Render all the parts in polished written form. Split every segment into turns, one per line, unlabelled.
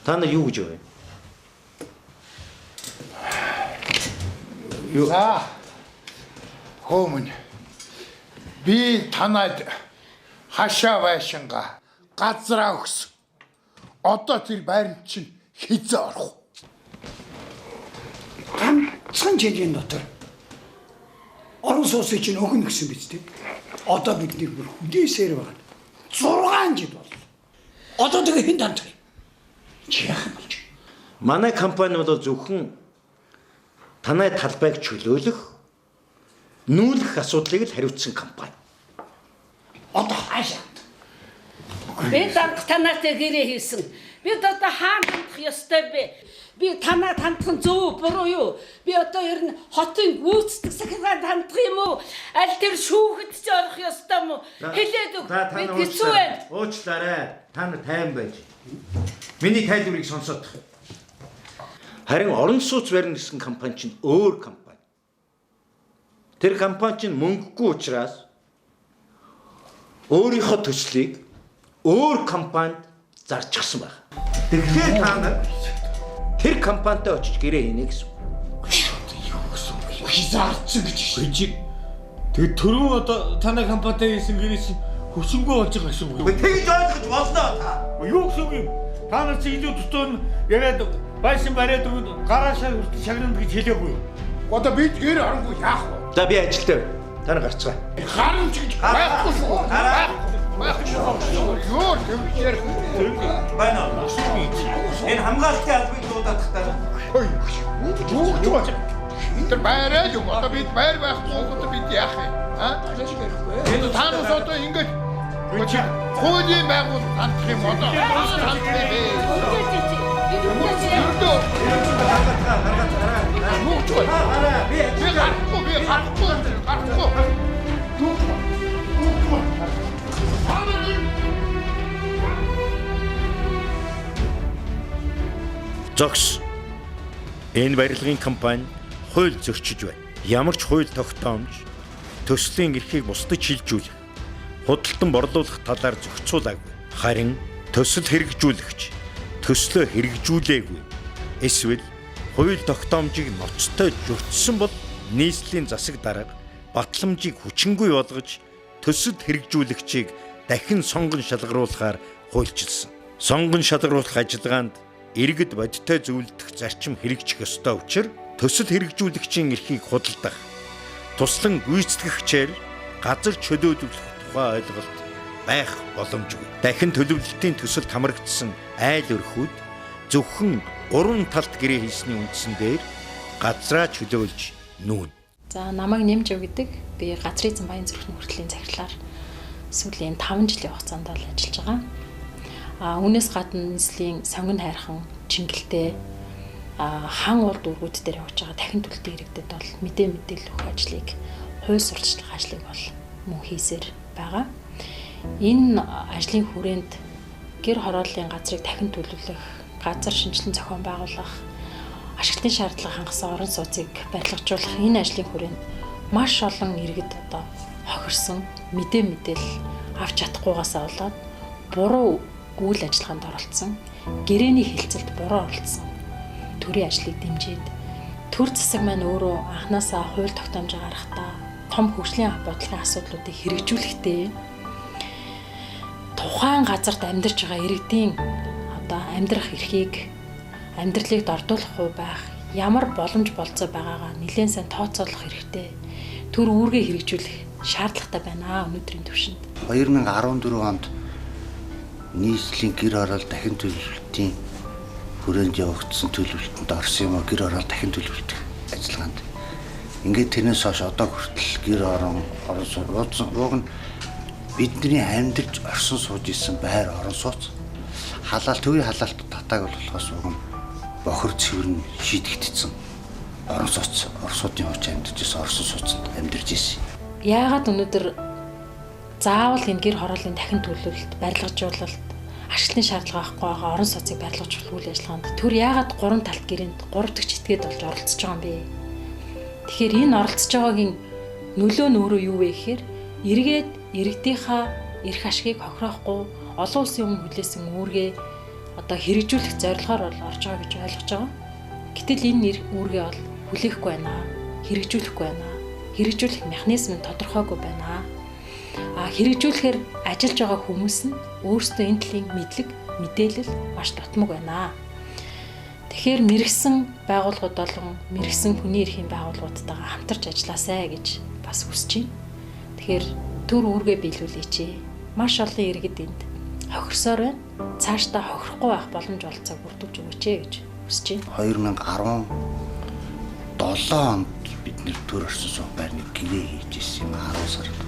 Та нар юу гэж вэ?
За. Хөөмөн. Би танад хашаа байшинга газраа өгсөн. Одоо тэр байранд чинь хизээ орох.
Ганцхан жилийн дотор орон сууцыг чинь өгнө гэсэн биз дээ. Одоо бидний бүр хүлээсээр байна. 6 жил бол. Одоо тэгээ хэн дандах юм? Чи яах юм болж?
Манай компани бол зөвхөн танай талбайг чөлөөлөх, нүүлгэх асуудлыг л хариуцсан компани.
Одоо хаашаа?
Би данх танаатай гэрээ хийсэн. Би одоо хаана хандах ёстой бэ? Би танаа хандах зөв буруу юу? Би одоо ер нь хотын гүйцэтгэх захиргаанд хандах юм уу? Аль тэр шүүхэд ч орох ёстой юм уу? Хэлээд өг. Би хэцүү байна.
Уучлаарай. Та нар тайван байж. Миний тайлбарыг сонсоод. Харин орон сууц барина гэсэн компани чинь өөр компани. Тэр компани чинь мөнгөгүй учраас өөрийнхөө төслийг өөр компанид зарчихсан байна. Тэгэхээр та нар тэр компанитай очиж гэрээ хийнэ гэсэн.
Юу гэсэн үг? Хизаарч гэж.
Бижиг. Тэгээ түрүүн одоо танай компанитай хийсэн гэрээс хөсөнгөө болж байгаа гэсэн үг.
Тэгж ойлгож болно та.
Юу гэсэн үг юм? Та нар чи илүү дутуу яриад байшин бариад өгöd гараашаа хүртэл шагнана гэж хэлээгүй юу?
Одоо би тэр оронгүй яах вэ?
За би ажилтаа байна. Та нар гарцгаа.
Харин ч гэж байхгүй шүү. Юу тэмцээр
Байна уу? Энэ хамгаалтын албыг дуудахтаа.
юу гэж тэр байраа юу одоо бид байр байхгүй одоо бид яах вэ? Энэ таанаас одоо ингэж хуулийн байгуул хандах юм одоо хандах юм бэ?
Зогс. Энэ барилгын компани хууль зөрчиж байна. Ямар ч хууль тогтоомж төслийн эрхийг бусдад шилжүүлэх, худалдан борлуулах талаар зохицуулаагүй. Харин төсөл хэрэгжүүлэгч төслөө хэрэгжүүлээгүй. Эсвэл хууль тогтоомжийг ноцтой зөрчсөн бол нийслэлийн засаг дарга батламжийг хүчингүй болгож төсөлд хэрэгжүүлэгчийг дахин сонгон шалгаруулахаар хуульчилсан. Сонгон шалгаруулах ажиллагаанд иргэд бодиттой зөвлөдөх зарчим хэрэгжих ёстой учраас төсөл хэрэгжүүлэгчийн эрхийг худалдах, туслан гүйцэтгэгчээр газар чөлөөлөх тухай ойлголт байх боломжгүй. Дахин төлөвлөлтийн төсөлд хамрагдсан айл өрхүүд зөвхөн 3 талт гэрээ хийсний үндсэн дээр газраа чөлөөлж нүүн.
За намайг нэмж өг гэдэг би газрын зам баян зүрхний хүртлийн захирлаар сүүлийн 5 жилийн хугацаанд бол ажиллаж байгаа. Үүнээс гадна нийслэлийн сонгон хайрхан чингэлтэй хан урд үргүүд дээр явж байгаа дахин төлөлтийн иргэдэд бол мэдээлэл өгөх ажлыг хууль сурталчлах ажлыг бол мөн хийсээр байгаа. Энэ ажлын хүрээнд гэр хорооллын газрыг дахин төлөвлөх, газар шинжилэн зохион байгуулах, ашиглалтын шаардлага хангасан орон сууцыг барилгажуулах энэ ажлын хүрээнд маш олон иргэд одоо хохирсон мэдээлэл авч чадахгүйгаасаа болоод буруу үйл ажиллагаанд оролцсон, гэрээний хилцэлд буруу оролцсон төрийн ажлыг дэмжиж, төр засаг маань өөрөө анханасаа хууль тогтоомж гаргахдаа том хөгжлийн бодлогын асуудлуудыг хэрэгжүүлэхдээ тухайн газарт амьдарч байгаа иргэдийн одоо амьдрах эрхийг, амьдралыг дордуулах хувь байх, ямар боломж болцоо байгаагаа нэлээд сайн тооцоолох хэрэгтэй. Төр үүргээ хэрэгжүүлэх шаардлагатай байна өнөөдрийн түвшинд.
2014 онд нийслэлийн гэр хороол дахин төлөвлөлтийн хүрээнд явагдсан төлөвлөлтөнд орсон юм а гэр хороол дахин төлөвлөлт ажиллагаанд. Ингээд тэрнээс хойш одоо хүртэл гэр орон сууц уг нь бидний амьдарч орсон сууж исэн байр орон сууц халаалт төвийн халаалт татааг болохоос уг нь бохор цэвэр нь шийдэгдсэн орон сууц орсуудын хувьд амьдарч исэн орсон сууцнд амьдарч исэн.
Яагаад өнөөдөр заавал энэ гэр хорооллын дахин төлөвлөлт, барилгажуулалт, ашиглалтын шаардлага авахгүй байгаа орон сууцыг барилгажуулах үйл ажиллагаанд төр яагаад 3 талт гэрээнд 3 дахь этгээд болж оролцож байгаа юм бэ? Тэгэхээр энэ оролцож байгаагийн нөлөө нь өөрөө юу вэ гэхээр иргэдийнхаа эрх ашгийг хохироохгүй олон улсын өмнө хүлээсэн үүргээ одоо хэрэгжүүлэх зорилгоор бол орж байгаа гэж ойлгож байгаа. Гэтэл энэ үүргээ бол хүлээхгүй байна. Хэрэгжүүлэхгүй байна. Хэрэгжүүлэх механизм нь тодорхойгүй байна. Хэрэгжүүлэхээр ажиллаж байгаа хүмүүс нь өөрсдөө энэ талын мэдлэг, мэдээлэл маш дутмаг байна. Тэгэхээр мэрэгсэн байгууллагууд болон мэрэгсэн хүний эрхийн байгууллагуудтайгаа хамтарч ажилласаа гэж бас хүсэж байна. Тэгэхээр төр үүргээ биелүүлээч. Маш олон иргэд энд хохирсоор байна. Цаашдаа хохирохгүй байх боломж олцоог бүрдүүлж өгөөч гэж хүсэж байна.
2017 онд бид нэр төр орсон суух байрны гэрээ хийж ирсэн юм 10 сард.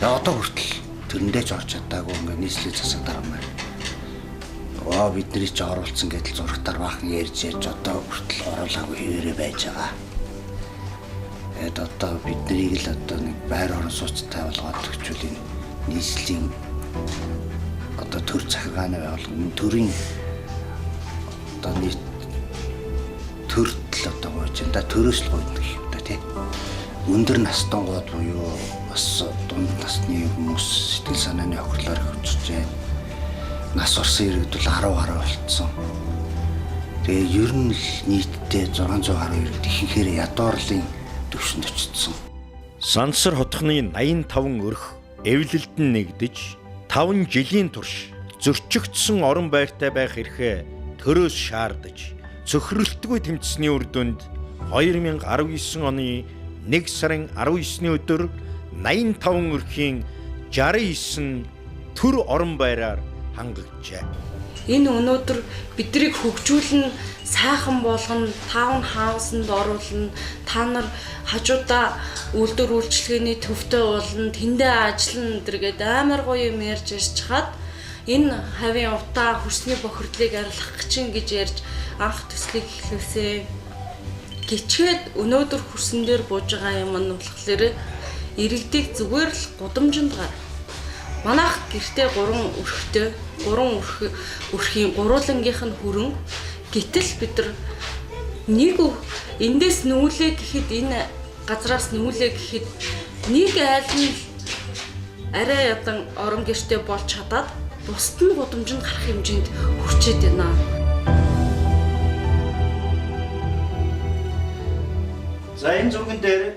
Одоо хүртэл тэрэндээ ч орж чадаагүй ингээ нийслэлийн засаг дарга байна. Бидний ч оруулсан гэдэл зурагтаар баахан ярьж одоо хүртэл оруулаагүй хэвээрээ байж байгаа. Эд одоо биднийг л одоо нэг байр орон сууцтай болгоод төгчүүл энэ нийслэлийн одоо төр захиргааны байгууллага төрийн одоо нийт төртөл одоо гойж энэ төрөөс л гойд гэх юм да тий. Өндөр настан гоод буюу бас дунд насны хүмүүс сэтгэл санааны охирлоор хөвчж байна. Нас орсон иргэд бол 10 гаруй болцсон. Тэгээ ер нь л нийтдээ 600 гаруй иргэд ихэнхээр ядуурлын төвшөнд очсон.
Сансар хотхны 85 өрх эвлэлдэн нэгдэж 5 жилийн турш зөрчигдсөн орон байртай байх эрхээ төрөөс шаардаж цөхрөлтгүй тэмцсэний үр дүнд 2019 оны 1 сарын 19-ний өдөр 85 өрхийн 69 төр орон байраар хангагджээ.
Энэ өнөөдөр бидрийг хөгжүүлэн сайхан болгоно, таун хаусанд оруулна, та нар хажуудаа үйлдвэр үйлчилгээний төвтэй болно, тэндээ ажиллана гэдэргээд амар гоё юм ярьж хаад энэ хавийн утаа хүсний бохирдлыг арилгах гэж ярьж анх төслийг эхлүүлсэн. Гिचгээд өнөөдөр хүрсэн дээр бууж байгаа юм нь болохоор иргэдийг зүгээр л гудамжинд гар. Манайх гэртээ 3 өрхийн гуруулангийнх нь хүрэн гэтэл бид нар нэг эндээс нүүлээ гэхэд энэ газраас нүүлээ гэхэд нэг айл нь арай ядан орон гэртээ болж чадаад бусд нь гудамжинд гарах хэмжээнд хүрчээд байна.
За энэ зурган дээр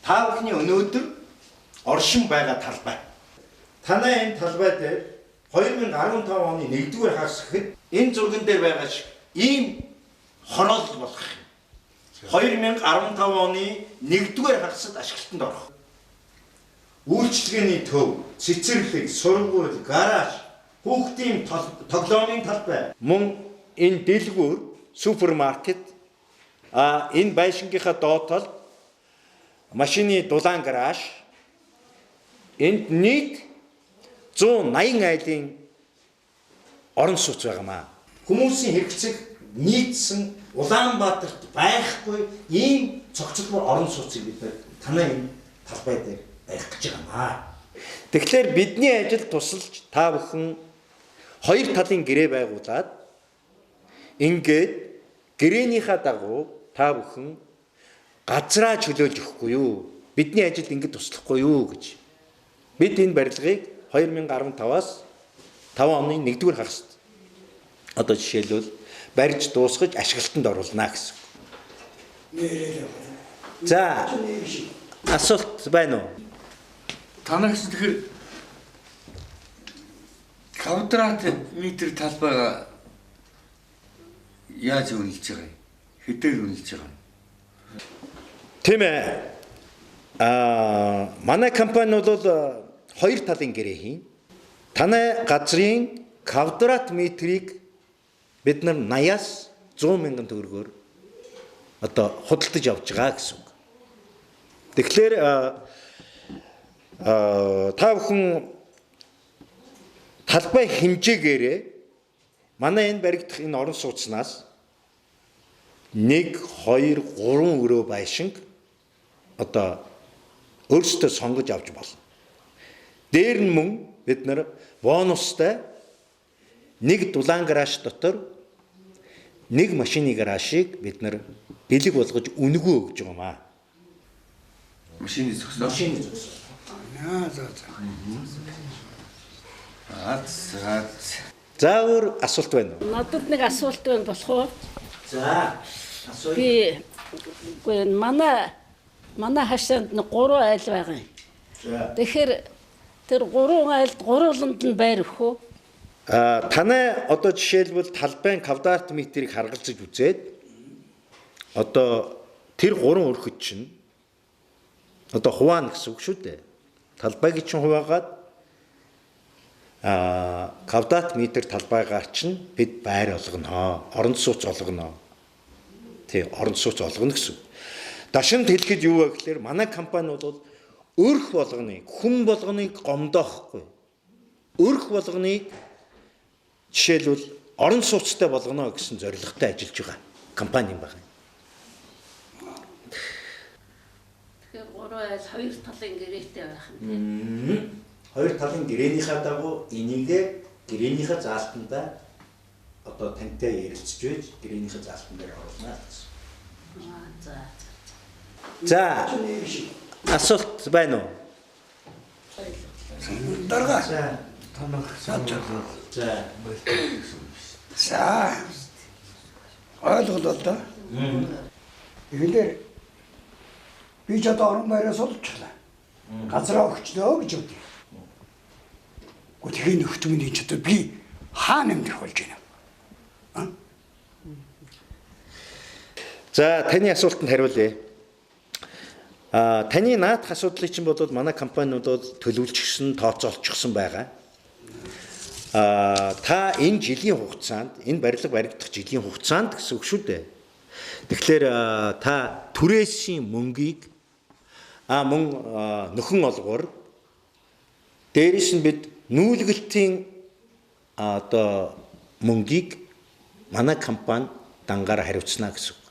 та бүхний өнөөдөр оршин байгаа талбай. Танай энэ талбай дээр 2015 оны 1-р хагас гэхэд энэ зурган дээр байгаа шиг ийм хороол болох юм. 2015 оны 1-р хагасад ашиглалтанд орох. Үйлчилгээний төв, цэцэрлэг, сургууль, гараж, хүүхдийн тоглоомын талбай, мөн энэ дэлгүүр, супермаркет, энэ байшингийнхаа доотол машины дулаан гараж, энд нийт 180 айлын орон сууц байгаамаа. Хүмүүсийн хэрэгцээг нийцсэн Улаанбаатарт байхгүй ийм цогцлбор орон сууцыг бид танай энэ талбай дээр барих гэж байгаамаа. Тэгэхээр бидний ажил тусалж та бүхэн хоёр талын гэрээ байгуулад ингээд гэрээнийхаа дагуу та бүхэн газраа чөлөөлж өгөхгүй юу? Бидний ажилд ингэж туслахгүй юу гэж. Бид энэ барилгыг 2015-аас 5 оны 1-р хагаст одоо жишээлбэл барьж дуусгаж ашиглалтанд оруулна гэсэн. За асуулт байна уу?
Танаас тэгэхээр квадрат метр талбайгаа яаж үнэлж байгаа юм? Хэдээр үнэлж байгаа юм?
Тийм ээ. Манай компани бол хоёр талын гэрээ хийн. Танай газрын квадрат метрийг бид нар 80-аас 100 мянган төгрөгөөр одоо худалдаж авч байгаа гэсэн үг. Тэгэхээр та бүхэн талбай хэмжээгээрээ манай энэ баригдах энэ орон сууцнаас 1, 2, 3 өрөө байшинг одоо өөрсдөө сонгож авч болно. Дээр нь мөн бид нар бонустай нэг дулаан гараж дотор нэг машины гаражийг бид нар бэлэг болгож үнэгүй өгж байгаа маа.
Машины зөксөө.
Машины зөксөө. За өөр асуулт байна уу?
Надад нэг асуулт байна болохоор
За асууя.
би үгүй манай хашаанд нэг 3 айл байгаа юм.
За.
Тэгэхээр тэр 3 айлд гурвууланд нь байр өгөх үү?
Танай одоо жишээлбэл талбайн квадрат метрийг харгалзаж үзээд одоо тэр 3 өрхөд чинь одоо хуваана гэсэн үг шүү дээ. Талбайг чинь хуваагаад квадрат метр талбайгаар чинь бид байр олгоно, орон сууц олгоно. Тий, орон сууц олгоно гэсэн. Дашинд хэлэхэд юу вэ гэхээр манай компани бол өрх болгоныг, хүн болгоныг гомдоохгүй. Өрх болгоныг жишээлбэл орон сууцтай болгоно гэсэн зорилготой ажиллаж байгаа компани байна.
Тэгэхээр 3 айл 2 талын гэрээтэй байх юм.
Хоёр талын гэрээнийхээ дагуу энийг гэрээнийхээ заалтанда одоо тантай ярилцж байж гэрээнийхээ заалтан дээр оруулна гэсэн. За. Асуулт байна уу?
Дарга.
За.
За. Ойлголоо да. Эгэлэр би ч одоо орон байраас олчихлаа. Газраа өгчлөө гэж бодъё. Гэхдээ нөхдөмний ч одоо би хаана амьдрах болж байна.
За, таны асуултанд хариулъя. Таны наадах асуудлыг чинь бодвол манай компаниудад төлөвлөжсөн, тооцоолчихсон байгаа. Та энэ жилийн хугацаанд, энэ барилга баригдах жилийн хугацаанд гэсэн үг шүү дээ. Тэгэхээр та түрээсийн мөнгийг мөн нөхөн олгоор дээрээс нь бид нүүлгэлтийн одоо мөнгийг манай компани дангаар хариуцна гэсэн үг.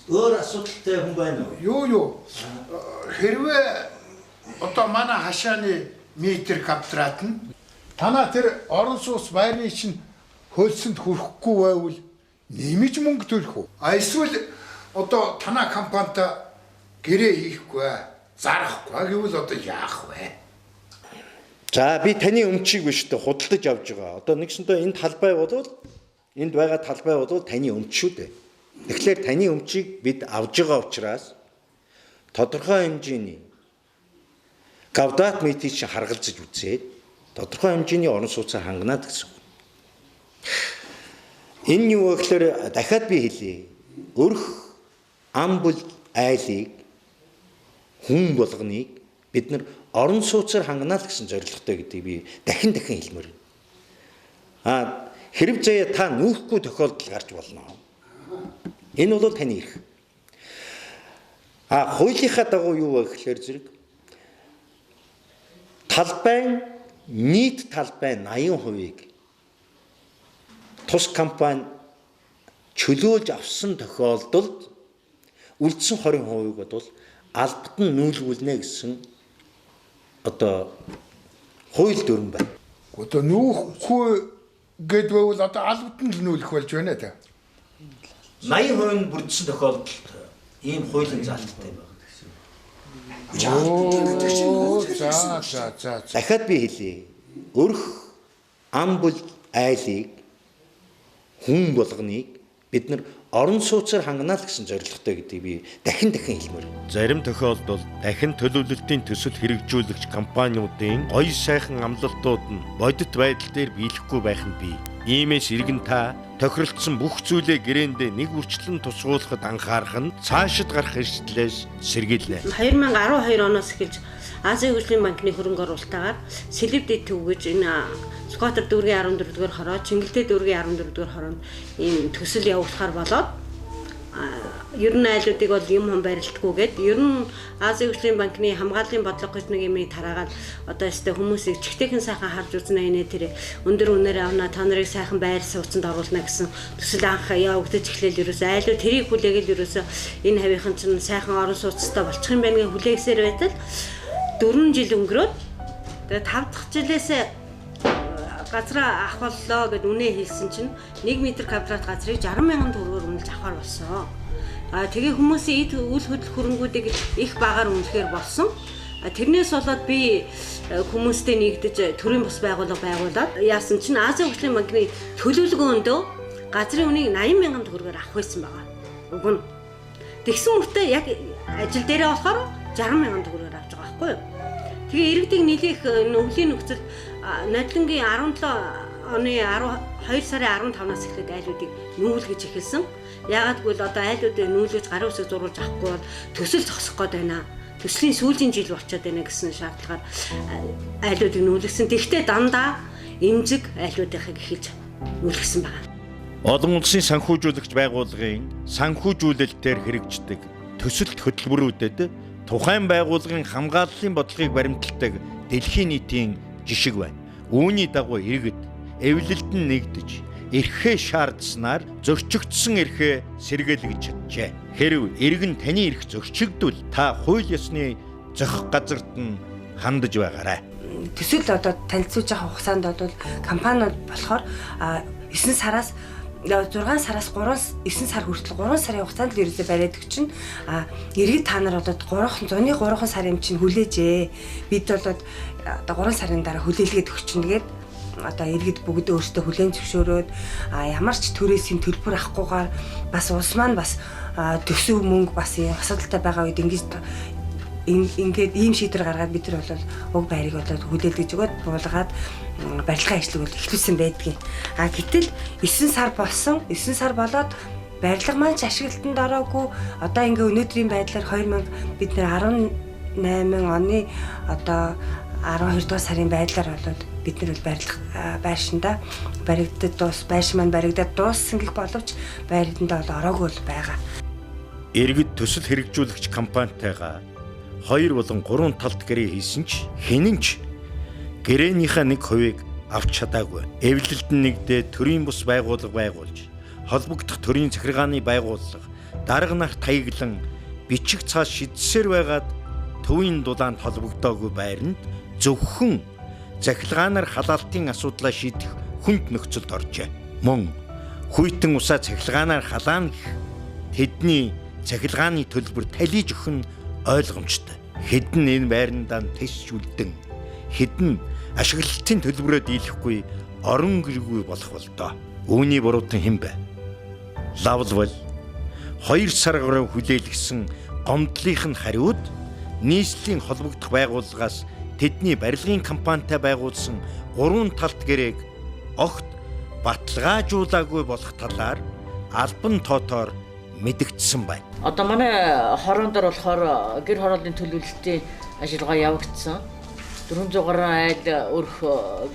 Өөр асуудалтай хүн байна уу?
Юу. Хэрвээ одоо манай хашааны метр квадрат нь танаа тэр орон сууц байрны чинь хөлсөнд хүрэхгүй байвал нэмж мөнгө төлөх үү? Эсвэл одоо танаа компанитай гэрээ хийхгүй, зарахгүй гэвэл одоо яах вэ?
За би таны өмчийг биш үү худалдаж авч байгаа. Одоо нэгсэндээ энэ талбай бодвол энд байгаа талбай бодвол таны өмч шүү дээ. Тэгэхээр таны өмчийг бид авж байгаа учраас тодорхой хэмжээний квадрат метрийг чинь харгалзаж үзээд тодорхой хэмжээний орон сууцаар хангана гэсэн. Энэ юу вэ гэхээр дахиад би хэлье. Өрх амбул айлыг хүн болгоныг бид нар орон сууцаар хангана л гэсэн зорилготой гэдгийг би дахин хэлмээр байна. Хэрэг заяа та нүүхгүй тохиолдол гарч болно. Энэ бол таны эрх. Хуулийнхаа дагуу юу вэ гэхээр зэрэг талбайн нийт талбайн 80%-ийг тус компани чөлөөлж авсан тохиолдолд үлдсэн 20%-ийг бол албад нь нүүлгүүлнэ гэсэн одоо хууль дүрэн байна.
Одоо нүүхгүй гэдвэл одоо албад нь нүүлэх болж байна те.
80% нь бүрдсэн тохиолдолд ийм хуулийн заалттай байна.
За.
Дахиад би хэлье. Өрх амбул айлыг хүн болгоныг бид нар орон сууцаар хангана л гэсэн зорилготой гэдгийг би дахин хэлмээр. Зарим тохиолдолд дахин төлөвлөлтийн төсөл хэрэгжүүлэгч компаниудын гоё сайхан амлалтууд нь бодит байдал дээр биелэхгүй байх нь бий. Иймээс иргэн та тохиролцсон бүх зүйлээ гэрээндээ нэг үрчлэн тусгуулахад анхаарах нь цаашид гарах эрсдлээс сэргийлнэ.
2012 оноос эхэлж Азийн хөгжлийн банкны хөрөнгө оруулалтаар Сэлэвдэд төвгөж энэ Скватер дүүргийн 14-р хороо, Чингэлтэй дүүргийн 14-р хороонд ийм төсөл явуулахар болоод ер нь айлуудыг бол юм хон барилдаггүйгээд ер нь Азийн хөгжлийн банкны хамгааллын бодлого гэж нэг юмыг тараагаад одоо өстэй хүмүүсийг чихтэйхэн сайхан харж узнаа инээ тэр өндөр үнээр авна та нарыг сайхан байр сууцанд оруулна гэсэн төсөл анх явагдаж эхлээл ерөөсөө айлууд тэрийг хүлээгээл ерөөсөө энэ хавийнхан чинь сайхан орон сууцтай болчих юм байна гэж хүлээсээр байтал 4 жил өнгөрөөд тэгээ 5 дахь жилээс газраа авах боллоо гэд үнэ хэлсэн чинь 1 м квадрат газрыг 60,000 төгрөгөөр үнэлж авахар болсон. Тэгээ хүмүүсийн эд үйл хөдлөх хөрөнгүүдийг их багаар үнэхээр болсон. Тэрнээс болоод би хүмүүстэй нэгдэж төрийн бус байгууллага байгуулад яасан чинь Азийн хөгжлийн банкны төлөвлөгөөндөө газрын үнийг 80,000 төгрөгөөр авах байсан байгаа. Уг нь. Тэгсэн мөртөө яг ажил дээрээ болохоор 60,000 төгрөгөөр авч байгаа байхгүй юу? Тэгээ иргэдийг нийлэх өвлийн нөхцөл Нодлонгийн 17 оны 12 сарын 15-наас эхлээд айлуудыг нүүлгэж эхэлсэн. Яагаад гэвэл одоо айлуудыг нүүлгэж гарын үсэг зурулж авахгүй бол төсөл зогсох гээд байна. Төслийн сүүлийн жил болчиход байна гэсэн шаардлагаар айлуудыг нүүлгэсэн. Тэгвэл дандаа эмзэг айлуудыг эхэлж нүүлгэсэн байна.
Олон улсын санхүүжуулагч байгууллагын санхүүжүүлэлтээр хэрэгждэг төсөлт хөтөлбөрүүдэд тухайн байгууллагын хамгааллын бодлогыг баримталдаг дэлхийн нийтийн жишг байна. Үүний дагуу иргэд эвлэлдэн нэгдэж эрхээ шаардсанаар зөрчигдсөн эрхээ сэргээлгэж чаджээ. Хэрв иргэн таны эрх зөрчигдвэл та хууль ёсны зохих газарт нь хандаж байгаарай.
Төсөл одоо танилцуулж байгаа хугацаанд бол компаниуд болохоор 9 сараас 6 сараас 9 сар хүртэл 3 сарын хугацаанд л ерөөсөө бариадаг чинь иргэд та нар одоо 3 сарын чинь хүлээжээ. Бид бол одоо 3 сарын дараа хүлээлгээд өгч нэгээд одоо иргэд бүгд өөрсдөө хүлээн зөвшөөрөөд ямар ч төрөөсийн төлбөр авахгүйгээр бас улс маань бас төсөв мөнгө бас юм асуудалтай байгаа үед ингээд ийм шийдвэр гаргаад бид нар бол уг байрыг болоод хүлээлгэж өгөөд буулгаад барилгын ажлыг бол эхлүүлсэн байдгийг. Гэтэл 9 сар болсон. 9 сар болоод барилга маань ч ашиглалтанд ороогүй. Одоо ингээ өнөөдрийн байдлаар 2000 бид нэр 18 оны одоо 12 дугаар сарын байдлаар болоод бид нар бол байршинда баригдад байршин маань баригдаад дууссан гэх боловч байрандаа бол ороогүй бол байгаа.
Иргэд төсөл хэрэгжүүлэгч компанитайгаа 2 болон 3 талд гэрээ хийсэн ч хинэн ч гэрээнийхээ 1% авч чадаагүй. Эвлэлдэн нэгдээ төрийн бус байгууллага байгуулж холбогдох төрийн захиргааны байгууллага дарга нарт хаяглан бичиг цаас шийдсээр байгаад төвийн дулаанд холбогдоогүй байранд зөвхөн захиргаанаар халаалтын асуудлаа шийдэх хүнд нөхцөлд оржээ. Мөн хүйтэн усаа захиргаанаар халаана гэх тэдний захиргааны төлбөр талиж өгөх нь ойлгомжтой. Хэдэн энэ байрандаа тэсчүүлдэн хэдэн ашиглалтын төлбөрөө дийлэхгүй орон гэргүй болох болдоо. Үүний буруутан хэн бэ? Лавл 2 сар гаруй хүлээлгэсэн гомдлынх нь хариуд нийслэлийн холбогдох байгууллагаас тэдний барилгын компанитай байгуулсан 3 талт гэрээг огт баталгаажуулаагүй болох талаар албан тоотоор мэдэгдсэн байна.
Одоо манай хорон дээр болохоор гэр хорооллын төлөвлөлтийн ажиллагаа явагдсан. 400 гаруй айл өрх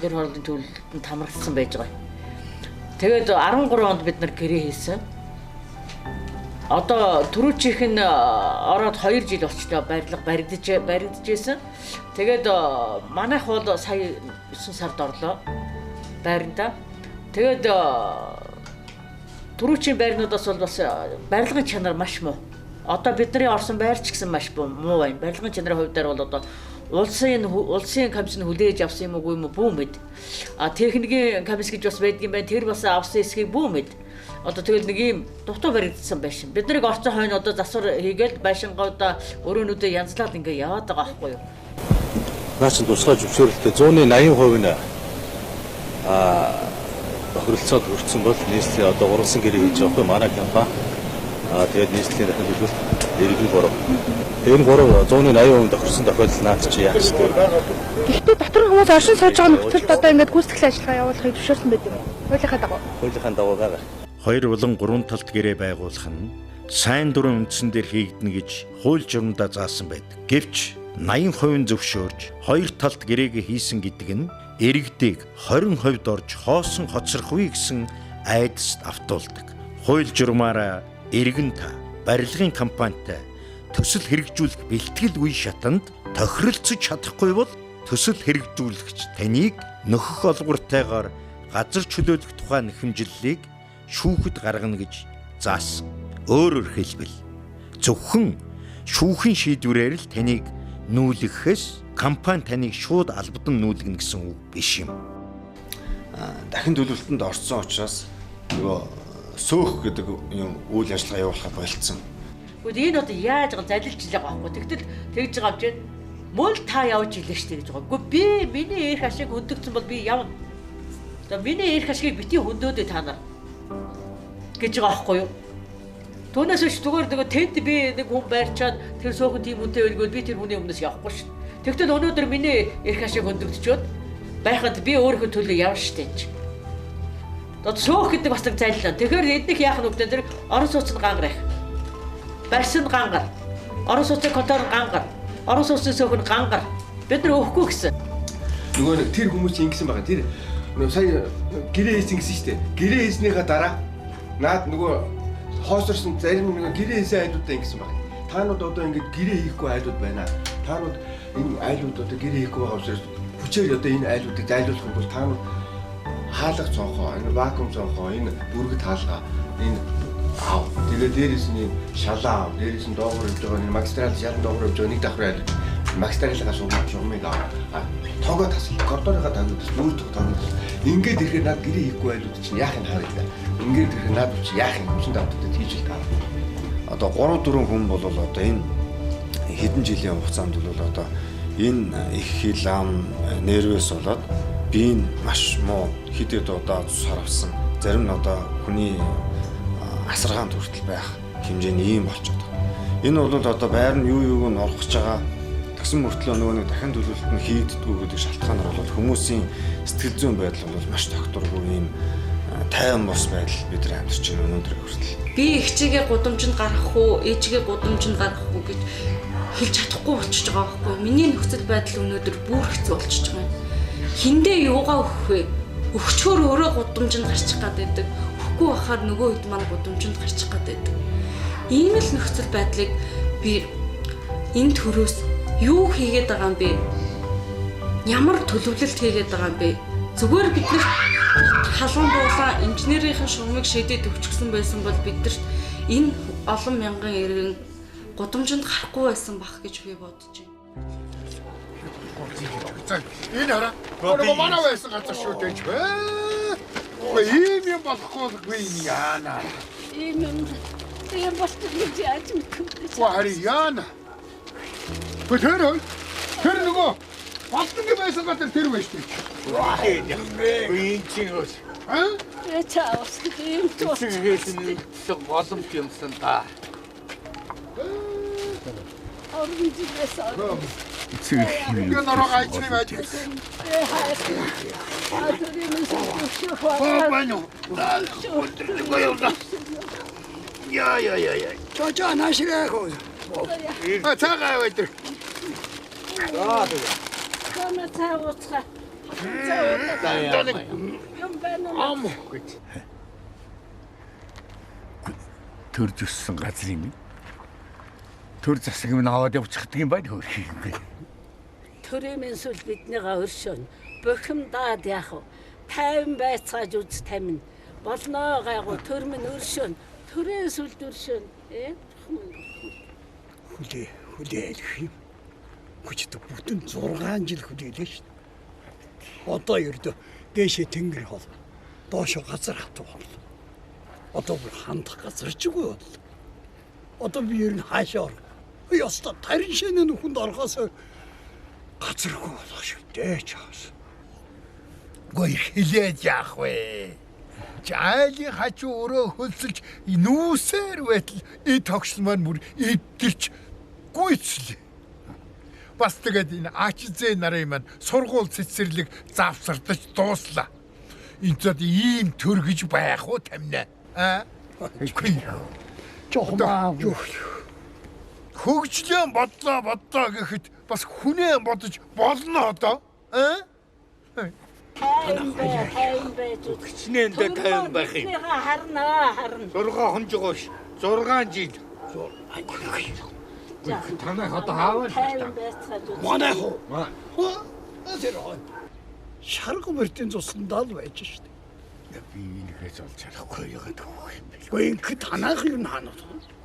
гэр хорооллын төлөвлөлтөнд хамрагдсан байж байгаа. Тэгээд 13 онд бид нар гэрээ хийсэн. Одоо түрүүчийнх нь ороод 2 жил болчихлоо барилга баригдажсэн. Тэгээд манайх бол сая 9 сард орлоо байранда. Тэгээд түрүүчийн байрнуудаас бол бас барилгын чанар маш муу. Одоо бидний орсон байр ч гэсэн маш муу байна. Барилгын чанарын хувьдаар бол одоо улсын комиссын хүлээж авсан юм уу бүү мэд. Техникийн комисс гэж бас байдгийн байна. Тэр бас авсан эсхийг бүү мэд. Одоо тэгэл нэг юм дутуу баригдсан байшин. Бид нарыг орцсон хойно одоо засвар хийгээл байшингуудаа өрөөнүүдээ янзлаад ингээ яваад байгаа байхгүй юу?
Наач тусгай зөвшөөрөлтөй 80% нь тохиролцоод хүрсэн бол нийслэлийн одоо уралсан гэрээ хийж байгаа хгүй манай компани. Тэгээд нийслэлийн дахин төлөвлөлт эргэлэн 3. Энэ 3 180% тохирсон тохиолдол наад чи яах вэ?
Гэхдээ дотор хүмүүс оршин сууж байгаа нөхцөлд одоо ингээд гүйцэтгэл ажиллагаа явуулахыг зөвшөөрсөн байт юм уу? Хуулийнхаа дагуу
байгаа.
2 болон 3 талт гэрээ байгуулах нь сайн дурын үндсэн дээр хийгдэнэ гэж хууль журамдаа заасан байдаг. Гэвч 80% зөвшөөрж 2 талт гэрээг хийсэн гэдэг нь иргэдийг 20% орж хоосон хоцрохгүй гэсэн айдаст автуулдаг. Хууль журмаараа иргэн та барилгын компанитай төсөл хэрэгжүүлэх бэлтгэл үе шатанд тохиролцож чадахгүй бол төсөл хэрэгжүүлэгч таныг нөхөх олгортойгоор газар чөлөөлөх тухай нэхэмжлэлийг шүүхэд гаргана гэж заасан. Өөрөөр хэлбэл зөвхөн шүүхийн шийдвэрээр л таныг нүүлгэхээс компани таныг шууд албадан нүүлгэнэ гэсэн үг биш юм.
Дахин төлөвлөлтөнд орсон учраас нөгөө сөөх гэдэг юм үйл ажиллагаа явуулахад болцсон.
Гэхдээ энэ одоо яаж залилж байгаа байхгүй. Тэгтэл тэгж байгаа авчээд Мөн та явж илээ штэ гэж байгаа. Үгүй би миний эрх ашиг хөндөгдсөн бол би явна. За миний эрх ашигыг бити хөндөөдөө та нар гэж байгаа байхгүй юу? Түүнээс биш зүгээр нэг тэнд би нэг хүн байрчаад тэр суухан тийм үнтэй байлгүй би тэр хүний өмнөөс явахгүй шүү. Тэгтэл өнөөдөр миний эрх ашиг хөндөгдчихөд байхад би өөрийнхөө төлөө явна штэ гэж. Одоо суух гэдэг бас нэг зайллаа. Тэгэхээр эднийх яах нь үгтэй тэр орон сууцны гангар их. Барьсан гангар. Орон сууцны контор гангар. Орон сууцны суух нь гангар. Бид нар өөхгүй гэсэн.
Нөгөө нэг тэр хүмүүс ингэсэн байгаа. Тэр сая гэрээ хийсэн гэсэн шүү дээ. Гэрээ хийснийхаа дараа наад нөгөө хоосорсон зарим нэг гэрээ хийсэн айлуудаа ингэсэн байна. Таанууд одоо ингэж гэрээ хийхгүй айлууд байна. Таанууд энэ айлууд одоо гэрээ хийхгүй байгаа учраас хүчээр одоо энэ айлуудыг зайлуулах юм бол таанууд хаалга цонхоо, энэ вакуум цонхоо, энэ бүргэд хаалга, энэ аав. Тэгээд дээрээс нь шалаа, дээрээс нь доогуур явж байгаа энэ магистрал шалан доогуур явж байгаа нэг давхар айлууд магистралгаас шугамыг аваа. Тоогоо тасал, коридорынхаа тагнуудаас бүр тагнуудаас ингээд ирэхээр над гэрээ хийхгүй айлууд чинь яах юм харагдаа. Ингээд ирэхээр над чи яах юм хүчин давтагдаад хийж л таа.
Одоо 3-4 хүн бол одоо энэ хэдэн жилийн хугацаанд бол одоо энэ их хил ам нервэс болоод би энэ маш муу хидэд одоо цус харавсан зарим нь одоо хүний асаргаанд хүртэл байх хэмжээний ийм болчиход байгаа. Энэ бол одоо байр нь юу юуг нь орох гэж байгаа тэгсэн мөртлөө нөгөө нэг дахин төлөвлөлт нь хийгддэггүй гэдэг шалтгаанаар бол хүмүүсийн сэтгэл зүйн байдал бол маш тогтворгүй ийм тайван бос байдал бид нар амьдарч байна өнөөдөр хүртэл.
Би эгчигээ гудамжинд гаргах уу, ээжигээ гудамжинд гаргах уу гэж хэлж чадахгүй болчихж байгаа байхгүй. Миний нөхцөл байдал өнөөдөр бүр хэцүү болчихж байгаа юм. Хиндээ юугаа өгөх вэ? Өгчхөөр өөрөө гудамжинд гарчих гад байдаг. Өгөхгүй бахаар нөгөө хэд маань гудамжинд гарчих гад байдаг. Ийм л нөхцөл байдлыг би энэ төрөөс юу хийгээд байгаа юм бэ? Ямар төлөвлөлт хийгээд байгаа юм бэ? Зүгээр бид нар халуун дуулаа инженерийн шугамыг шийдээд өвчгсөн байсан бол бидэрт энэ олон мянган иргэн гудамжинд гарахгүй байсан бах гэж би бодож байна.
Энэ хараа. Нөгөө манай байсан газар шүү дээ. Ийм юм болохгүй энэ яана.
Ийм болчих гэж яаж мэдэх вэ?
Харин яана. Тэр нөгөө батгийн байсан газар тэр байж тээ.
Энэ чинь ус.
Чаавс тийм тус.
Хийсэн боломж юмсан та.
Ингээ нороо гайчны байж. Я.
Чочо нашигаа хөө.
Цагаа байдаг.
Кана цаавцгаа.
Төрж өссөн газар юм. Төр засаг минь аваад явчихдаг юм байна хөрх юм бэ.
Төрийн сүл биднийгаа өршөөн. Бохимдаад яах вэ? 50 байцааж үз тамин. Болно гайгуу төр минь өршөөн. Төрийн сүлд өршөөн.
Хүлээ хэлэх юм. Хүчтэй бүтэн 6 жил хүлээлээ шүү. Одоо ердөө дээшээ тэнгэр хол. Доошо газар хатуу бол. Одоо бүр хандах газар ч үгүй бол. Одоо би ер нь хаашаа ор. Яста тарин шинэ нүхэнд орохоос газаргүй болоо шүү дээ чаас.
Гой хилээд яах вэ? Жаали хачуу өрөө хөлсөлж нүүсээр байтал и тогшил маань бүр идэрч гүйцлээ. Бас тэгээд энэ АЧЗ нарын маань сургууль цэцэрлэг завсардаж дууслаа. Энд зад ийм төр гэж байх уу тамина?
Жохмаа.
Хөгжлөө бодлоо гэхэд бас хүнээ бодож болно одоо.
Тайван байж.
Хичнээн дээр тайван байх юм.
Харна.
6 хонжгоош 6 жил. Танай одоо хаавал
Манай хоо. Тэр шарга мөртийн цуснаа л байж штэ.
Би энэхээс олж чадахгүй яагаад юм бэ?
Гэхдээ ингэ танаах юм хаана.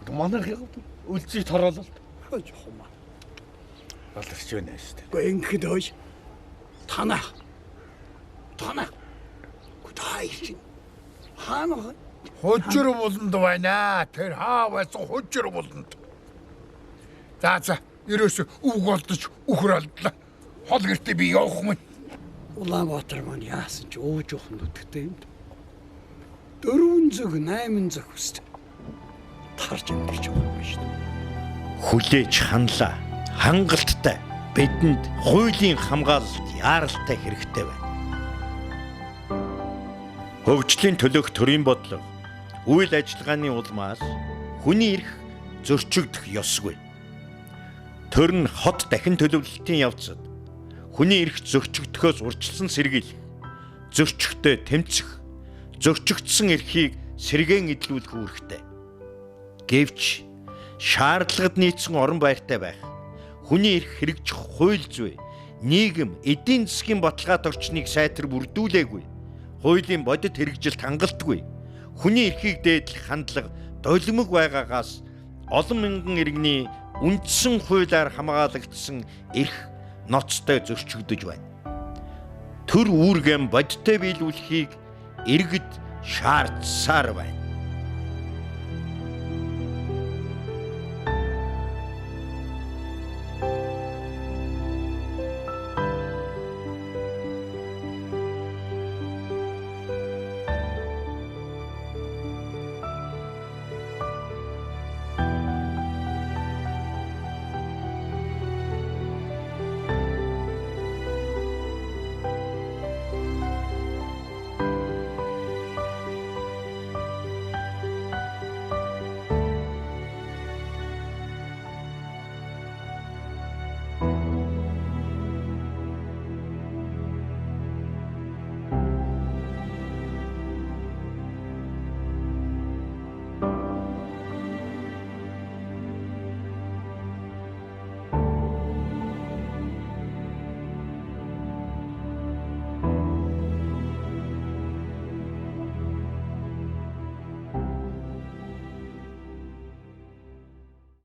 Манайх үлзий тороололт.
Жохмаа.
Баларч байна штэ.
Гэхдээ ингэ дөөш танаах. Гүтайч. Хаана
Хожир болонд байна. Тэр хаа байсан хожир болонд. За ерөөсө үг олдож үхэр алдлаа. Хол гэртээ би явах юм.
Улаанбаатар маань яасан ч ууж ухын нүдтэй юм. 408 хүстэй. Тарж амьдарч байгаа юм шүү дээ.
Хүлээж ханлаа. Хангалттай бидэнд хуулийн хамгаалалт яаралтай хэрэгтэй байна. Хөгжлийн төлөөх төрийн бодлого үйл ажиллагааны улмаас хүний эрх зөрчигдөх ёсгүй. Төр нь хот дахин төлөвлөлтийн явцад хүний эрх зөрчигдөхөөс урьдчилан сэргийлэх, зөрчигтэй тэмцэх, зөрчигдсөн эрхийг сэргээн эдлүүлэх үүрэгтэй. Гэвч шаардлагад нийцсэн орон байртай байх, хүний эрх хэрэгжих хууль зүй, нийгэм, эдийн засгийн баталгаат орчныг сайтар бүрдүүлээгүй, хуулийн бодит хэрэгжилт хангалтгүй, хүний эрхийг дээдлэх хандлага долимог байгаагаас олон мянган иргэний үндсэн хуулиар хамгаалагдсан эрх ноцтой зөрчигдөж байна. Төр үүргэм бодиттой биелүүлэхийг иргэд шаардсаар байна.